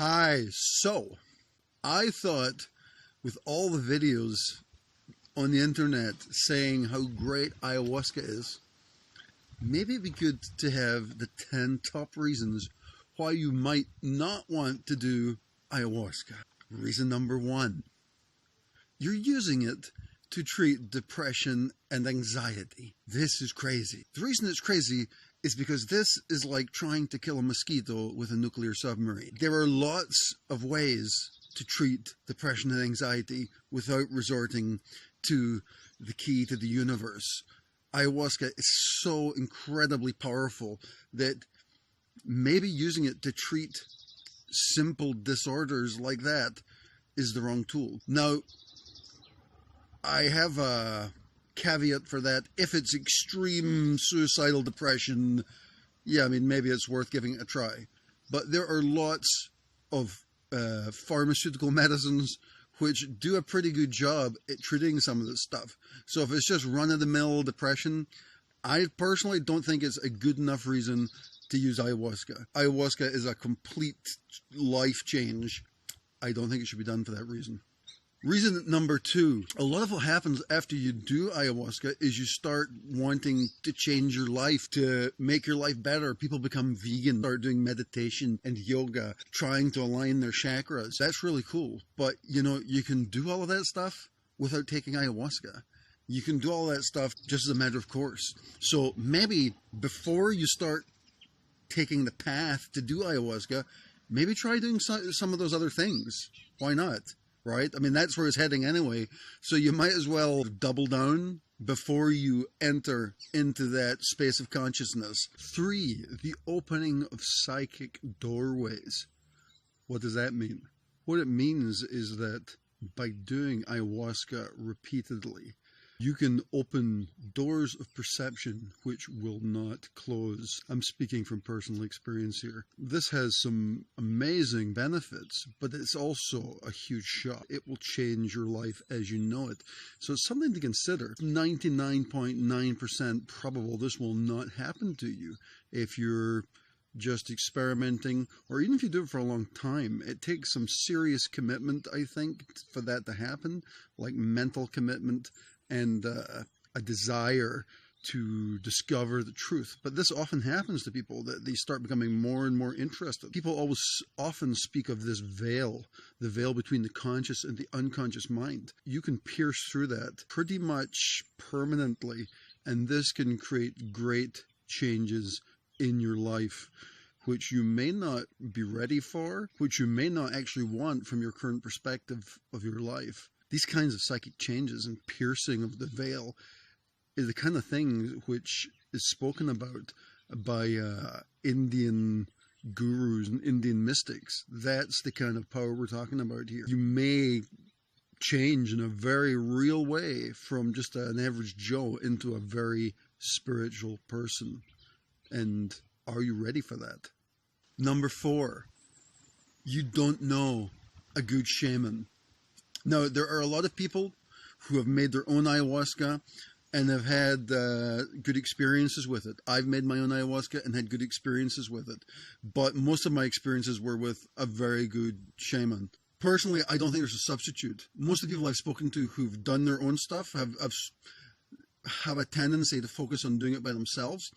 Hi, so I thought with all the videos on the internet saying how great ayahuasca is, maybe it'd be good to have the 10 top reasons why you might not want to do ayahuasca. Reason number 1, you're using it to treat depression and anxiety. This is crazy. The reason it's crazy is because this is like trying to kill a mosquito with a nuclear submarine. There are lots of ways to treat depression and anxiety without resorting to the key to the universe. Ayahuasca is so incredibly powerful that maybe using it to treat simple disorders like that is the wrong tool. Now, I have a caveat for that. If it's extreme suicidal depression, yeah, I mean, maybe it's worth giving it a try. But there are lots of pharmaceutical medicines which do a pretty good job at treating some of this stuff. So if it's just run-of-the-mill depression, I personally don't think it's a good enough reason to use ayahuasca. Ayahuasca is a complete life change. I don't think it should be done for that reason. Reason number 2, a lot of what happens after you do ayahuasca is you start wanting to change your life, to make your life better. People become vegan, start doing meditation and yoga, trying to align their chakras. That's really cool. But, you know, you can do all of that stuff without taking ayahuasca. You can do all that stuff just as a matter of course. So maybe before you start taking the path to do ayahuasca, maybe try doing some of those other things. Why not? Right? I mean, that's where it's heading anyway. So you might as well double down before you enter into that space of consciousness. 3, the opening of psychic doorways. What does that mean? What it means is that by doing ayahuasca repeatedly, you can open doors of perception which will not close. I'm speaking from personal experience here. This has some amazing benefits, but it's also a huge shock. It will change your life as you know it. So it's something to consider. 99.9% probable this will not happen to you if you're just experimenting, or even if you do it for a long time. It takes some serious commitment, I think, for that to happen, like mental commitment and a desire to discover the truth. But this often happens to people, that they start becoming more and more interested. People often speak of this veil, the veil between the conscious and the unconscious mind. You can pierce through that pretty much permanently, and this can create great changes in your life, which you may not be ready for, which you may not actually want from your current perspective of your life. These kinds of psychic changes and piercing of the veil is the kind of thing which is spoken about by Indian gurus and Indian mystics. That's the kind of power we're talking about here. You may change in a very real way from just an average Joe into a very spiritual person. And are you ready for that? Number 4, you don't know a good shaman. Now, there are a lot of people who have made their own ayahuasca and have had good experiences with it. I've made my own ayahuasca and had good experiences with it. But most of my experiences were with a very good shaman. Personally, I don't think there's a substitute. Most of the people I've spoken to who've done their own stuff have a tendency to focus on doing it by themselves.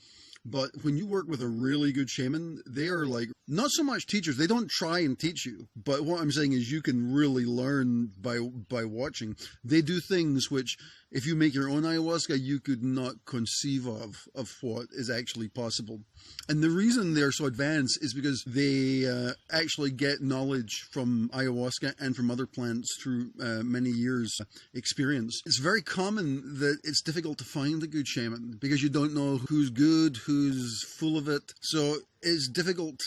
But when you work with a really good shaman, they are like, not so much teachers. They don't try and teach you. But what I'm saying is you can really learn by watching. They do things which, if you make your own ayahuasca, you could not conceive of what is actually possible. And the reason they're so advanced is because they actually get knowledge from ayahuasca and from other plants through many years' experience. It's very common that it's difficult to find a good shaman because you don't know who's good, who's full of it. So it's difficult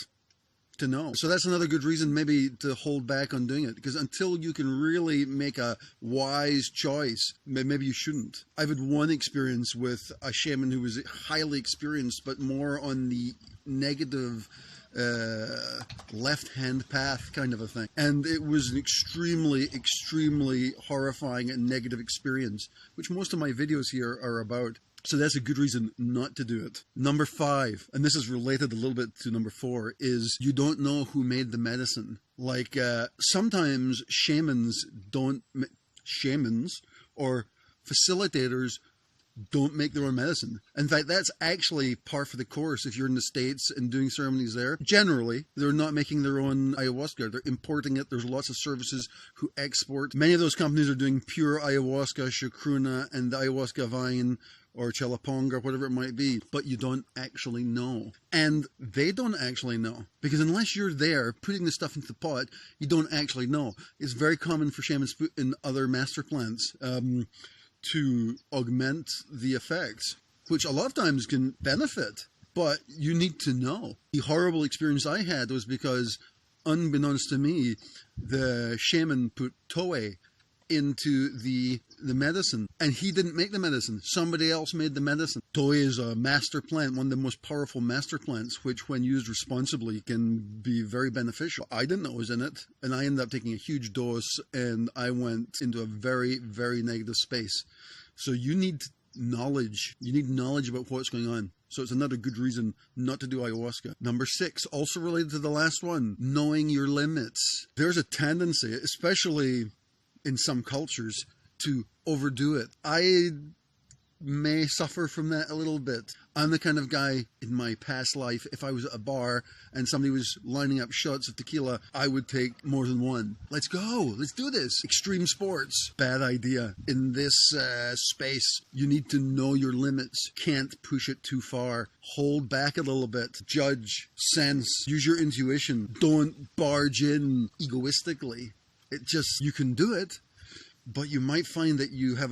to know. So that's another good reason maybe to hold back on doing it, because until you can really make a wise choice, maybe you shouldn't. I've had one experience with a shaman who was highly experienced, but more on the negative left-hand path kind of a thing. And it was an extremely horrifying and negative experience, which most of my videos here are about. So that's a good reason not to do it. Number 5, and this is related a little bit to number 4, is you don't know who made the medicine. Like sometimes shamans or facilitators don't make their own medicine. In fact, that's actually par for the course if you're in the States and doing ceremonies there. Generally, they're not making their own ayahuasca. They're importing it. There's lots of services who export. Many of those companies are doing pure ayahuasca, chacruna, and the ayahuasca vine, or chalaponga, whatever it might be, but you don't actually know. And they don't actually know, because unless you're there putting the stuff into the pot, you don't actually know. It's very common for shamans to put in other master plants to augment the effects, which a lot of times can benefit, but you need to know. The horrible experience I had was because, unbeknownst to me, the shaman put Toei into the medicine, and he didn't make the medicine. Somebody else made the medicine. Toei is a master plant, one of the most powerful master plants, which when used responsibly can be very beneficial. I didn't know it was in it, and I ended up taking a huge dose, and I went into a very, very negative space. So you need knowledge. You need knowledge about what's going on. So it's another good reason not to do ayahuasca. Number 6, also related to the last one, knowing your limits. There's a tendency, especially in some cultures, to overdo it. I may suffer from that a little bit. I'm the kind of guy in my past life, if I was at a bar and somebody was lining up shots of tequila, I would take more than one. Let's go. Let's do this. Extreme sports. Bad idea. In this space, you need to know your limits. Can't push it too far. Hold back a little bit. Judge, sense, use your intuition. Don't barge in egoistically. It just, you can do it, but you might find that you have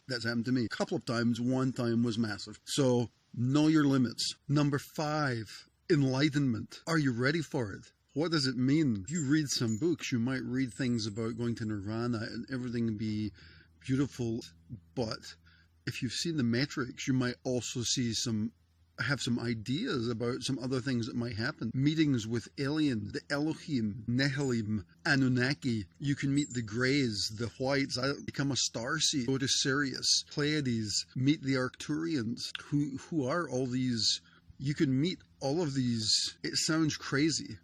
that's happened to me a couple of times. One time was massive. So know your limits. Number 5, enlightenment. Are you ready for it? What does it mean? If you read some books, you might read things about going to nirvana and everything be beautiful. But if you've seen The Matrix, you might also have some ideas about some other things that might happen. Meetings with aliens, the Elohim, Nehilim, Anunnaki. You can meet the Greys, the Whites, become a starseed, go to Sirius, Pleiades, meet the Arcturians. Who are all these? You can meet all of these. It sounds crazy.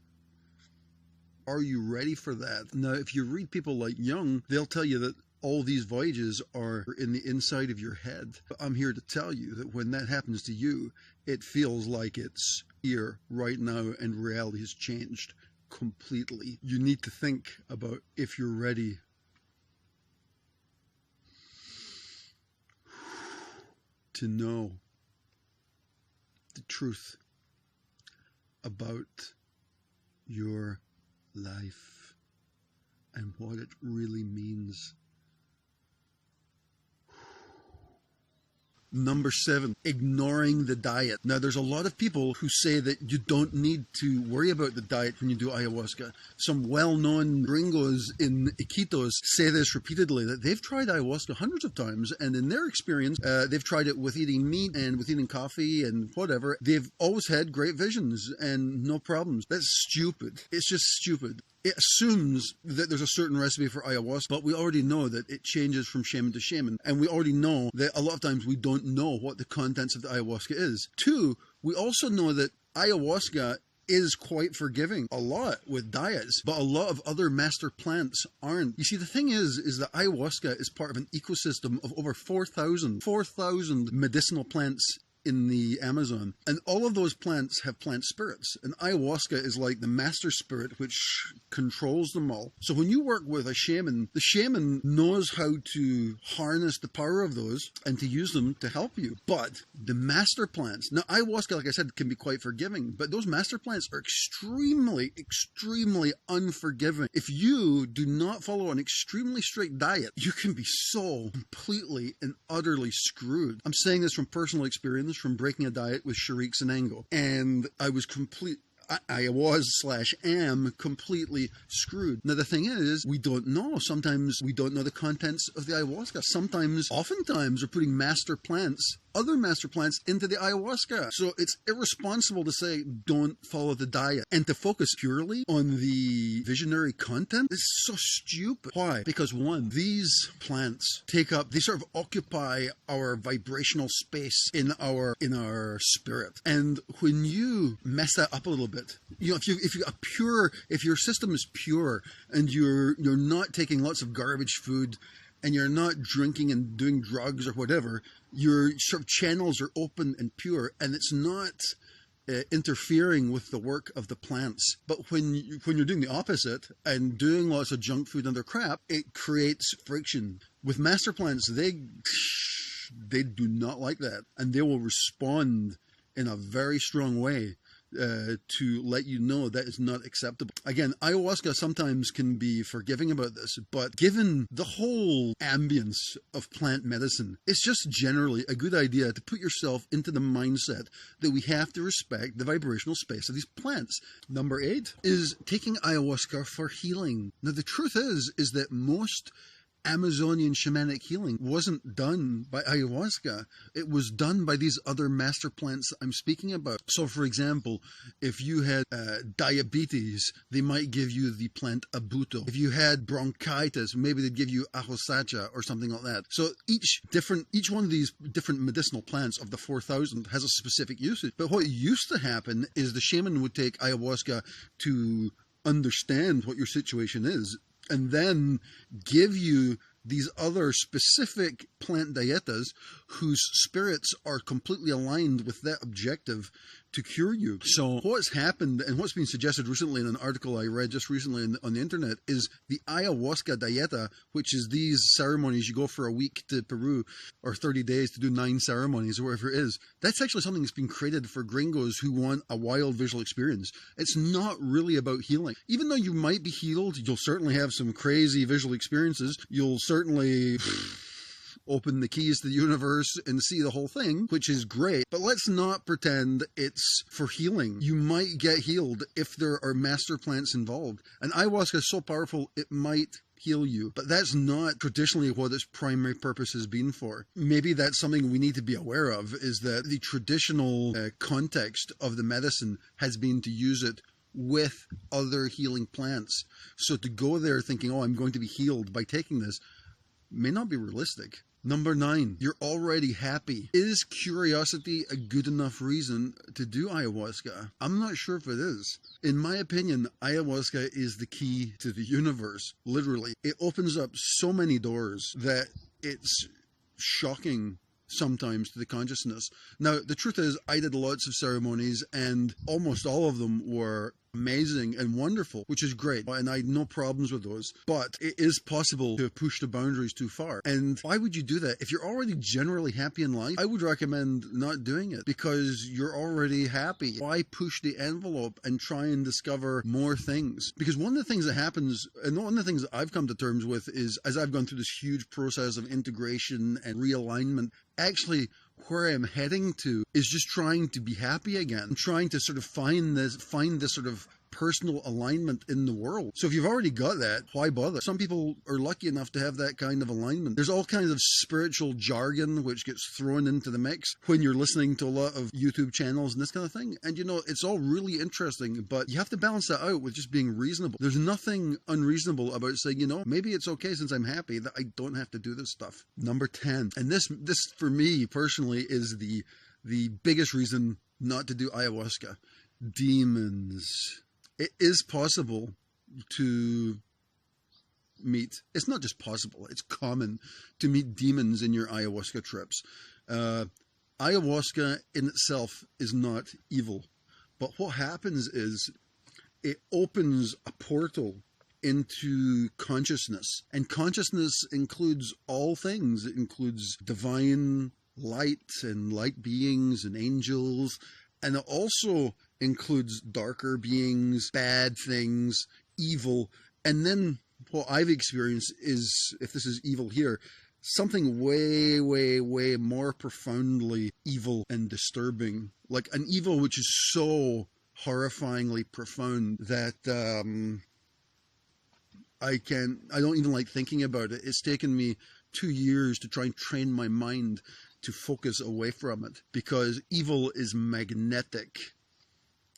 Are you ready for that? Now, if you read people like Jung, they'll tell you that all these voyages are in the inside of your head. But I'm here to tell you that when that happens to you, it feels like it's here right now, and reality has changed completely. You need to think about if you're ready to know the truth about your life and what it really means. Number 7, ignoring the diet. Now, there's a lot of people who say that you don't need to worry about the diet when you do ayahuasca. Some well-known gringos in Iquitos say this repeatedly, that they've tried ayahuasca hundreds of times, and in their experience, they've tried it with eating meat and with eating coffee and whatever. They've always had great visions and no problems. That's stupid. It's just stupid. It assumes that there's a certain recipe for ayahuasca, but we already know that it changes from shaman to shaman. And we already know that a lot of times we don't know what the contents of the ayahuasca is. 2, we also know that ayahuasca is quite forgiving a lot with diets, but a lot of other master plants aren't. You see, the thing is that ayahuasca is part of an ecosystem of over 4,000 medicinal plants in the Amazon, and all of those plants have plant spirits, and ayahuasca is like the master spirit which controls them all. So when you work with a shaman, the shaman knows how to harness the power of those and to use them to help you. But the master plants, now ayahuasca, like I said, can be quite forgiving, but those master plants are extremely unforgiving. If you do not follow an extremely strict diet, you can be so completely and utterly screwed. I'm saying this from personal experience, from breaking a diet with Shariq Sanango. And I was/am completely screwed. Now, the thing is, we don't know. Sometimes we don't know the contents of the ayahuasca. Oftentimes, we're putting other master plants into the ayahuasca. So it's irresponsible to say, don't follow the diet. And to focus purely on the visionary content is so stupid. Why? Because one, these plants they sort of occupy our vibrational space in our spirit. And when you mess that up a little bit, if your system is pure and you're not taking lots of garbage food and you're not drinking and doing drugs or whatever, your sort of channels are open and pure, and it's not interfering with the work of the plants. But when you're doing the opposite and doing lots of junk food and other crap, it creates friction. With master plants, they do not like that, and they will respond in a very strong way to let you know that is not acceptable. Again, ayahuasca sometimes can be forgiving about this, but given the whole ambience of plant medicine, it's just generally a good idea to put yourself into the mindset that we have to respect the vibrational space of these plants. Number 8 is taking ayahuasca for healing. Now, the truth is that most Amazonian shamanic healing wasn't done by ayahuasca. It was done by these other master plants I'm speaking about. So, for example, if you had diabetes, they might give you the plant abuto. If you had bronchitis, maybe they'd give you ahosacha or something like that. So each one of these different medicinal plants of the 4,000 has a specific usage. But what used to happen is the shaman would take ayahuasca to understand what your situation is, and then give you these other specific plant dietas whose spirits are completely aligned with that objective to cure you. So what's happened and what's been suggested recently in an article I read just recently on the internet is the ayahuasca dieta, which is these ceremonies. You go for a week to Peru or 30 days to do 9 ceremonies or whatever it is. That's actually something that's been created for gringos who want a wild visual experience. It's not really about healing. Even though you might be healed, you'll certainly have some crazy visual experiences. You'll certainly open the keys to the universe and see the whole thing, which is great. But let's not pretend it's for healing. You might get healed if there are master plants involved. And ayahuasca is so powerful, it might heal you. But that's not traditionally what its primary purpose has been for. Maybe that's something we need to be aware of, is that the traditional context of the medicine has been to use it with other healing plants. So to go there thinking, oh, I'm going to be healed by taking this, may not be realistic. Number 9, you're already happy. Is curiosity a good enough reason to do ayahuasca? I'm not sure if it is. In my opinion, ayahuasca is the key to the universe, literally. It opens up so many doors that it's shocking sometimes to the consciousness. Now, the truth is, I did lots of ceremonies and almost all of them were amazing and wonderful, which is great, and I had no problems with those. But it is possible to push the boundaries too far. And why would you do that? If you're already generally happy in life, I would recommend not doing it, because you're already happy. Why push the envelope and try and discover more things? Because one of the things that happens, and one of the things that I've come to terms with, is as I've gone through this huge process of integration and realignment, actually where I'm heading to is just trying to be happy again, trying to sort of find this sort of personal alignment in the world. So if you've already got that, why bother? Some people are lucky enough to have that kind of alignment. There's all kinds of spiritual jargon which gets thrown into the mix when you're listening to a lot of YouTube channels and this kind of thing. And it's all really interesting, but you have to balance that out with just being reasonable. There's nothing unreasonable about saying, maybe it's okay since I'm happy that I don't have to do this stuff. Number 10, and this for me personally is the biggest reason not to do ayahuasca. Demons. It is possible to meet, it's not just possible, it's common to meet demons in your ayahuasca trips. Ayahuasca in itself is not evil, but what happens is it opens a portal into consciousness, and consciousness includes all things. It includes divine light and light beings and angels, and it also includes darker beings, bad things, evil. And then what I've experienced is, if this is evil here, something way, way, way more profoundly evil and disturbing. Like an evil which is so horrifyingly profound that I don't even like thinking about it. It's taken me 2 years to try and train my mind to focus away from it, because evil is magnetic.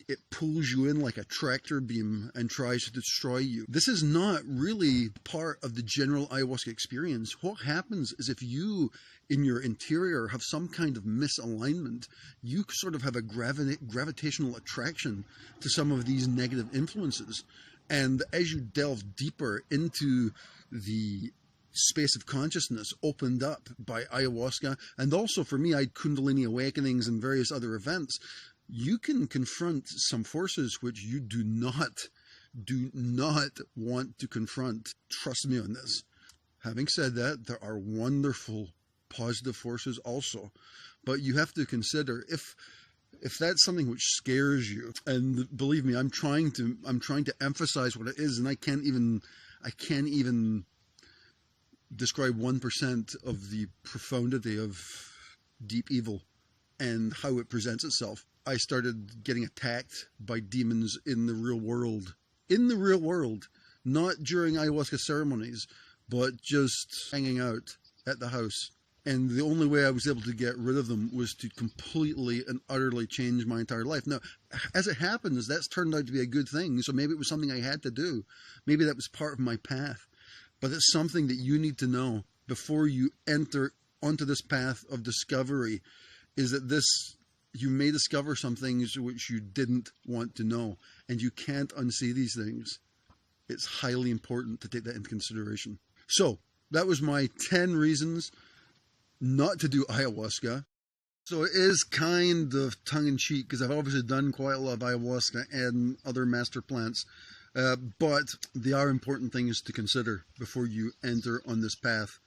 It pulls you in like a tractor beam and tries to destroy you. This is not really part of the general ayahuasca experience. What happens is, if you, in your interior, have some kind of misalignment, you sort of have a gravitational attraction to some of these negative influences. And as you delve deeper into the space of consciousness opened up by ayahuasca, and also for me, I had Kundalini awakenings and various other events, you can confront some forces which you do not want to confront. Trust me on this. Having said that, there are wonderful positive forces also, but you have to consider if that's something which scares you, and believe me, I'm trying to emphasize what it is, and I can't even describe 1% of the profundity of deep evil and how it presents itself. I started getting attacked by demons in the real world. In the real world, not during ayahuasca ceremonies, but just hanging out at the house. And the only way I was able to get rid of them was to completely and utterly change my entire life. Now, as it happens, that's turned out to be a good thing. So maybe it was something I had to do. Maybe that was part of my path. But it's something that you need to know before you enter onto this path of discovery, is that you may discover some things which you didn't want to know, and you can't unsee these things. It's highly important to take that into consideration. So that was my 10 reasons not to do ayahuasca. So it is kind of tongue-in-cheek, because I've obviously done quite a lot of ayahuasca and other master plants, but they are important things to consider before you enter on this path.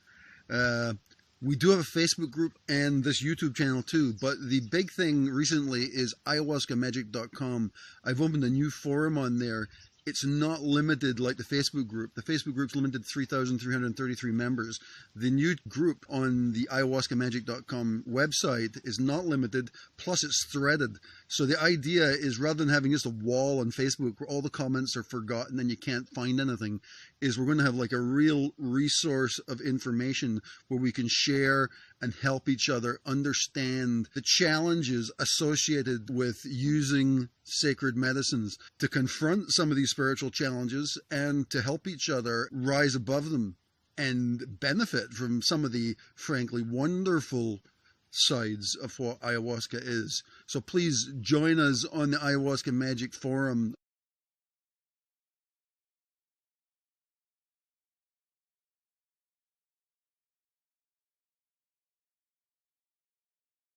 We do have a Facebook group and this YouTube channel too, but the big thing recently is ayahuascamagic.com. I've opened a new forum on there. It's not limited like the Facebook group. The Facebook group's limited to 3,333 members. The new group on the ayahuascamagic.com website is not limited, plus it's threaded. So the idea is, rather than having just a wall on Facebook where all the comments are forgotten and you can't find anything, is we're going to have like a real resource of information where we can share and help each other understand the challenges associated with using sacred medicines, to confront some of these spiritual challenges and to help each other rise above them and benefit from some of the frankly wonderful sides of what ayahuasca is. So please join us on the Ayahuasca Magic forum.